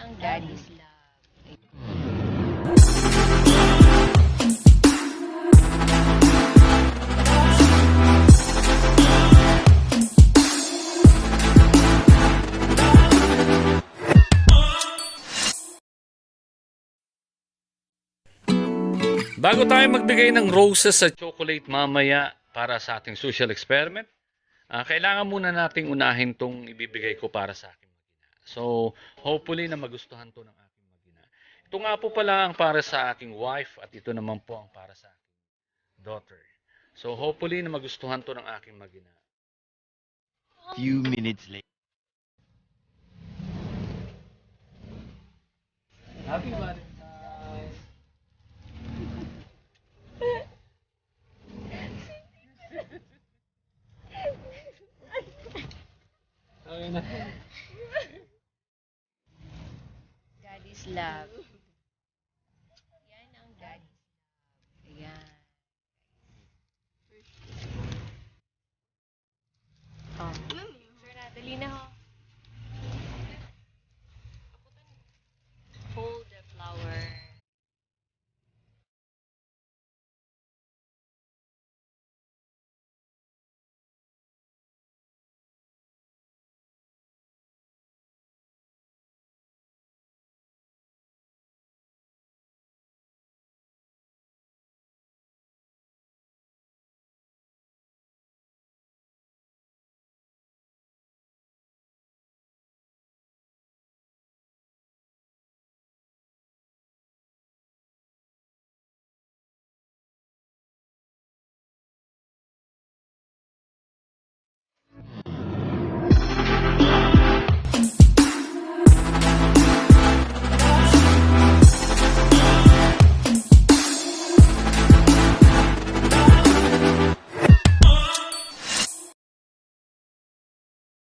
ang daddy's love. Bago tayo magbigay ng roses sa chocolate mamaya para sa ating social experiment, kailangan muna nating unahin tong ibibigay ko para sa aking magina. So, hopefully na magustuhan to ng aking magina. Ito nga po pala ang para sa aking wife at ito naman po ang para sa aking daughter. So, hopefully na magustuhan to ng aking magina. Few minutes later. Happy Valentine's! Okay na.